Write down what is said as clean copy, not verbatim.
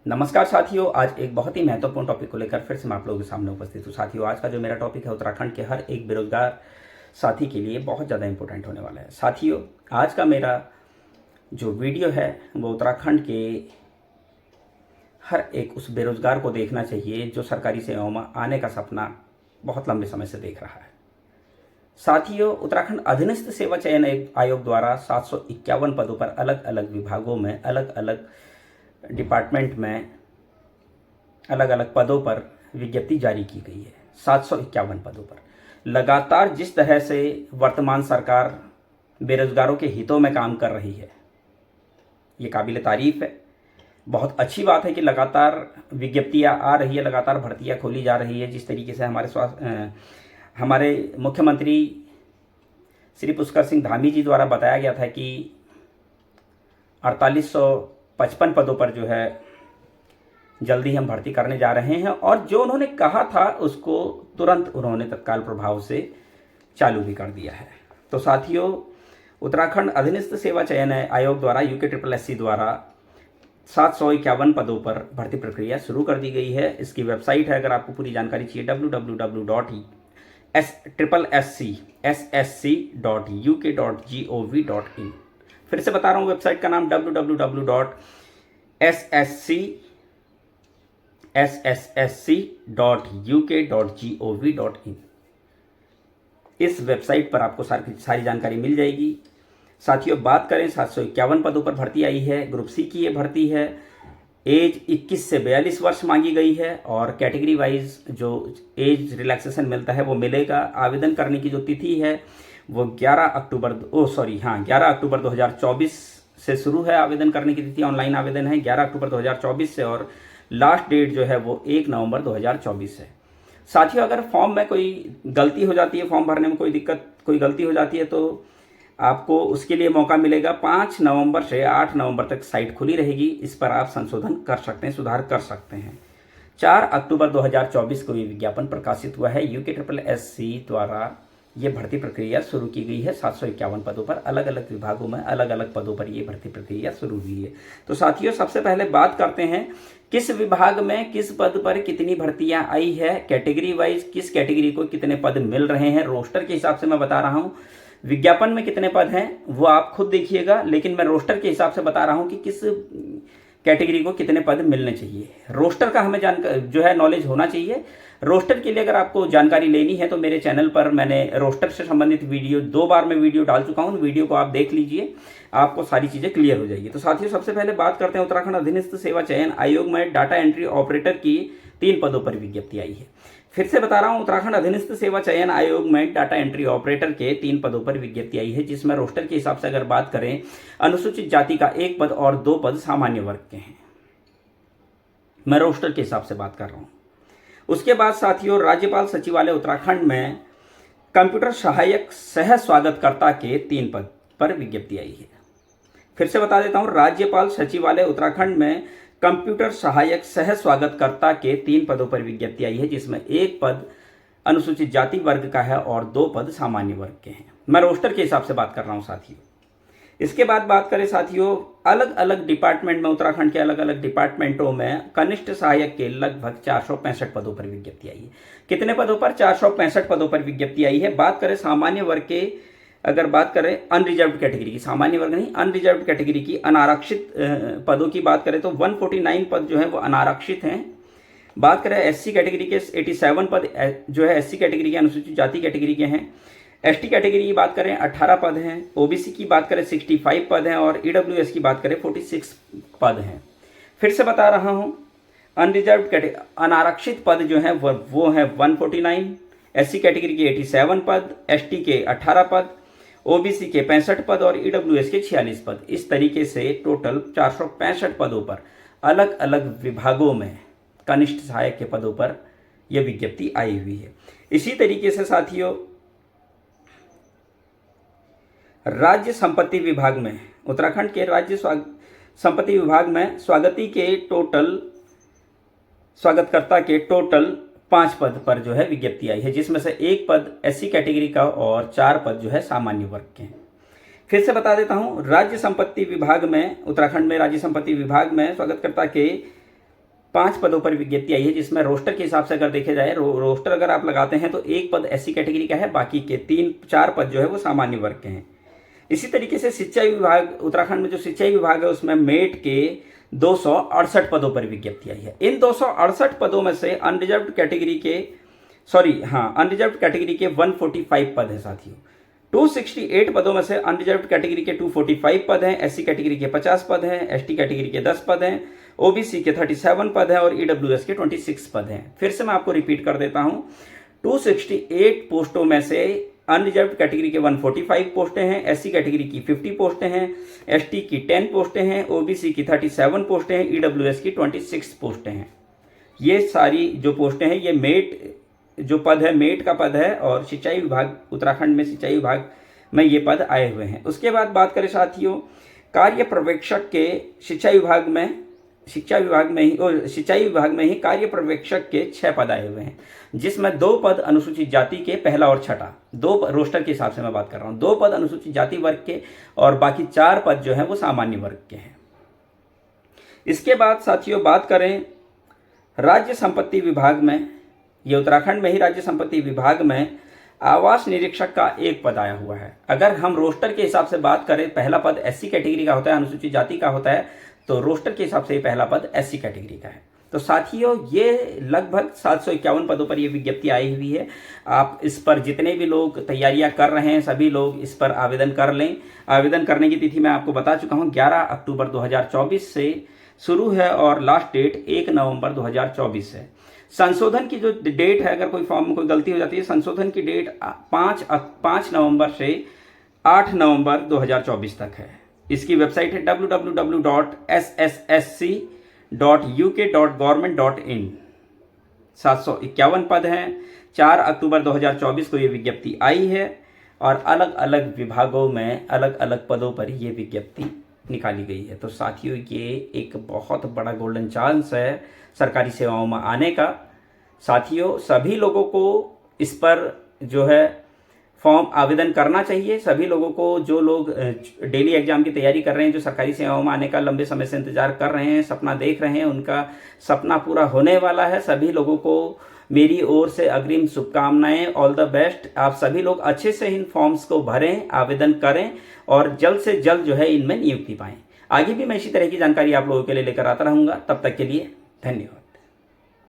नमस्कार साथियों, आज एक बहुत ही महत्वपूर्ण टॉपिक को लेकर फिर से मैं आप लोगों के सामने उपस्थित हूँ। साथियों, आज का जो मेरा टॉपिक है उत्तराखंड के हर एक बेरोजगार साथी के लिए बहुत ज़्यादा इंपॉर्टेंट होने वाला है। साथियों, आज का मेरा जो वीडियो है वो उत्तराखंड के हर एक उस बेरोजगार को देखना चाहिए जो सरकारी सेवाओं में आने का सपना बहुत लंबे समय से देख रहा है। साथियों, उत्तराखंड अधीनस्थ सेवा चयन आयोग द्वारा 751 पदों पर अलग अलग विभागों में, अलग अलग डिपार्टमेंट में, अलग अलग पदों पर विज्ञप्ति जारी की गई है। 751 पदों पर लगातार जिस तरह से वर्तमान सरकार बेरोजगारों के हितों में काम कर रही है, ये काबिल तारीफ है। बहुत अच्छी बात है कि लगातार विज्ञप्तियां आ रही है, लगातार भर्तियां खोली जा रही है। जिस तरीके से हमारे मुख्यमंत्री श्री पुष्कर सिंह धामी जी द्वारा बताया गया था कि 4855 पदों पर जो है जल्दी हम भर्ती करने जा रहे हैं, और जो उन्होंने कहा था उसको तुरंत उन्होंने तत्काल प्रभाव से चालू भी कर दिया है। तो साथियों, उत्तराखंड अधीनस्थ सेवा चयन आयोग द्वारा UKSSC द्वारा 751 पदों पर भर्ती प्रक्रिया शुरू कर दी गई है। इसकी वेबसाइट है, अगर आपको पूरी जानकारी चाहिए, www.ssc.uk.gov.in। फिर से बता रहा हूँ, वेबसाइट का नाम www.sssc.uk.gov.in। इस वेबसाइट पर आपको सारी जानकारी मिल जाएगी। साथियों, बात करें 751 पदों पर भर्ती आई है। ग्रुप सी की ये भर्ती है। एज 21 से 42 वर्ष मांगी गई है, और कैटेगरी वाइज जो एज रिलैक्सेशन मिलता है वो मिलेगा। आवेदन करने की जो तिथि है वो 11 अक्टूबर 2024 से शुरू है। आवेदन करने की तिथि ऑनलाइन आवेदन है 11 अक्टूबर 2024 से, और लास्ट डेट जो है वो 1 नवंबर 2024 है। साथियों, अगर फॉर्म में कोई गलती हो जाती है, फॉर्म भरने में कोई गलती हो जाती है, तो आपको उसके लिए मौका मिलेगा। 5 नवंबर से 8 नवंबर तक साइट खुली रहेगी, इस पर आप संशोधन कर सकते हैं, सुधार कर सकते हैं। 4 अक्टूबर 2024 को ये विज्ञापन प्रकाशित हुआ है। UKSSC द्वारा ये भर्ती प्रक्रिया शुरू की गई है। 751 पदों पर अलग अलग विभागों में, अलग अलग पदों पर ये भर्ती प्रक्रिया शुरू हुई है। तो साथियों, सबसे पहले बात करते हैं किस विभाग में किस पद पर कितनी भर्तियां आई है, कैटेगरी वाइज किस कैटेगरी को कितने पद मिल रहे हैं। रोस्टर के हिसाब से मैं बता रहा हूँ, विज्ञापन में कितने पद हैं वो आप खुद देखिएगा, लेकिन मैं रोस्टर के हिसाब से बता रहा हूं कि किस कैटेगरी को कितने पद मिलने चाहिए। रोस्टर का हमें जो है नॉलेज होना चाहिए। रोस्टर के लिए अगर आपको जानकारी लेनी है तो मेरे चैनल पर मैंने रोस्टर से संबंधित वीडियो 2 बार मैं वीडियो डाल चुका हूं। वीडियो को आप देख लीजिए, आपको सारी चीजें क्लियर हो जाएगी। तो साथियों, सबसे पहले बात करते हैं उत्तराखंड अधीनस्थ सेवा चयन आयोग में डाटा एंट्री ऑपरेटर की 3 पदों पर विज्ञप्ति आई है। फिर से बता रहा हूं, उत्तराखंड अधीनस्थ सेवा चयन आयोग में डाटा एंट्री ऑपरेटर के 3 पदों पर विज्ञप्ति आई है, जिसमें रोस्टर के हिसाब से अगर बात करें, अनुसूचित जाति का 1 पद और 2 पद सामान्य वर्ग के हैं। मैं रोस्टर के हिसाब से बात कर रहा हूं। उसके बाद साथियों, राज्यपाल सचिवालय उत्तराखंड में कंप्यूटर सहायक सह स्वागतकर्ता के 3 पद पर विज्ञप्ति आई है। फिर से बता देता हूं, राज्यपाल सचिवालय उत्तराखंड में कंप्यूटर सहायक सह स्वागतकर्ता के 3 पदों पर विज्ञप्ति आई है, जिसमें 1 पद अनुसूचित जाति वर्ग का है और 2 पद सामान्य वर्ग के हैं। मैं रोस्टर के हिसाब से बात कर रहा हूं साथियों। इसके बाद बात करें साथियों, अलग अलग डिपार्टमेंट में, उत्तराखंड के अलग अलग डिपार्टमेंटों में कनिष्ठ सहायक के लगभग 465 पदों पर विज्ञप्ति आई है। कितने पदों पर? 465 पदों पर विज्ञप्ति आई है। बात करें सामान्य वर्ग के, अगर बात करें अनरिजर्व्ड कैटेगरी की, सामान्य वर्ग नहीं, अनरिजर्व्ड कैटेगरी की अनारक्षित पदों की बात करें तो 149 पद जो है वो अनारक्षित हैं। बात करें SC कैटेगरी के 87 पद जो है SC कैटेगरी के, अनुसूचित जाति कैटेगरी के हैं। ST कैटेगरी की बात करें 18 पद हैं। OBC की बात करें 65 पद हैं, और EWS की बात करें 46 पद हैं। फिर से बता रहा हूं, अनरिजर्व्ड अनारक्षित पद जो है वो है 149, SC कैटेगरी के 87 पद, ST के 18 पद, OBC के 65 पद और EWS के 46 पद। इस तरीके से टोटल 465 पदों पर अलग अलग विभागों में कनिष्ठ सहायक के पदों पर यह विज्ञप्ति आई हुई है। इसी तरीके से साथियों, राज्य संपत्ति विभाग में, उत्तराखंड के राज्य संपत्ति विभाग में स्वागतकर्ता के टोटल 5 पद पर जो है विज्ञप्ति आई है, जिसमें से 1 पद SC कैटेगरी का और 4 पद जो है सामान्य वर्ग के हैं। फिर से बता देता हूं, राज्य संपत्ति विभाग में, उत्तराखंड में राज्य संपत्ति विभाग में स्वागतकर्ता के 5 पदों पर विज्ञप्ति आई है, जिसमें रोस्टर के हिसाब से अगर देखे जाए रोस्टर अगर आप लगाते हैं तो एक पद SC कैटेगरी का है, बाकी के 3-4 पद जो है वो सामान्य वर्ग के हैं। इसी तरीके से सिंचाई विभाग, उत्तराखंड में जो सिंचाई विभाग है उसमें मेट के 268 पदों पर विज्ञप्ति आई है। इन 268 पदों में से अनरिजर्व्ड कैटेगरी के 145 पद हैं साथियों। 268 पदों में से अनरिजर्व्ड कैटेगरी के 245 पद हैं, SC कैटेगरी के 50 पद हैं, ST कैटेगरी के 10 पद हैं, OBC के 37 पद हैं और EWS के 26 पद हैं। फिर से मैं आपको रिपीट कर देता हूं, 268 पोस्टों में से अनरिजर्व्ड कैटेगरी के 145 पोस्टें हैं, SC कैटेगरी की 50 पोस्टें हैं, ST की 10 पोस्टें हैं, OBC की 37 पोस्टें हैं, EWS की 26 पोस्टें हैं। ये सारी जो पोस्टें हैं ये मेट जो पद है, मेट का पद है और सिंचाई विभाग, उत्तराखंड में सिंचाई विभाग में ये पद आए हुए हैं। उसके बाद बात करें साथियों, कार्य पर्यवेक्षक के सिंचाई विभाग में ही कार्य पर्यवेक्षक के 6 पद आए हुए हैं, जिसमें 2 पद अनुसूचित जाति के, पहला और छठा, 2 रोस्टर के हिसाब से मैं बात कर रहा हूँ, 2 पद अनुसूचित जाति वर्ग के और बाकी 4 पद जो हैं वो सामान्य वर्ग के हैं। इसके बाद साथियों बात करें राज्य संपत्ति विभाग में, ये उत्तराखंड में ही राज्य संपत्ति विभाग में आवास निरीक्षक का 1 पद आया हुआ है। अगर हम रोस्टर के हिसाब से बात करें, पहला पद SC कैटेगरी का होता है, अनुसूचित जाति का होता है, तो रोस्टर के हिसाब से पहला पद SC कैटेगरी का है। तो साथियों ये लगभग 751 पदों पर ये विज्ञप्ति आई हुई है। आप इस पर जितने भी लोग तैयारियां कर रहे हैं सभी लोग इस पर आवेदन कर लें। आवेदन करने की तिथि मैं आपको बता चुका हूँ, 11 अक्टूबर 2024 से शुरू है और लास्ट डेट 1 नवंबर 2024 है। संशोधन की जो डेट है, अगर कोई फॉर्म में कोई गलती हो जाती है, संशोधन की डेट 5 नवंबर से 8 नवंबर 2024 तक है। इसकी वेबसाइट है www.sssc.uk.government.in। 751 पद हैं। 4 अक्टूबर 2024 को ये विज्ञप्ति आई है और अलग अलग विभागों में अलग अलग पदों पर ये विज्ञप्ति निकाली गई है। तो साथियों ये एक बहुत बड़ा गोल्डन चांस है सरकारी सेवाओं में आने का। साथियों सभी लोगों को इस पर जो है फॉर्म आवेदन करना चाहिए। सभी लोगों को, जो लोग डेली एग्जाम की तैयारी कर रहे हैं, जो सरकारी सेवाओं में आने का लंबे समय से इंतजार कर रहे हैं, सपना देख रहे हैं, उनका सपना पूरा होने वाला है। सभी लोगों को मेरी ओर से अग्रिम शुभकामनाएं, ऑल द बेस्ट। आप सभी लोग अच्छे से इन फॉर्म्स को भरें, आवेदन करें और जल्द से जल्द जो है इनमें नियुक्ति पाएं। आगे भी मैं इसी तरह की जानकारी आप लोगों के लिए लेकर आता रहूँगा। तब तक के लिए धन्यवाद।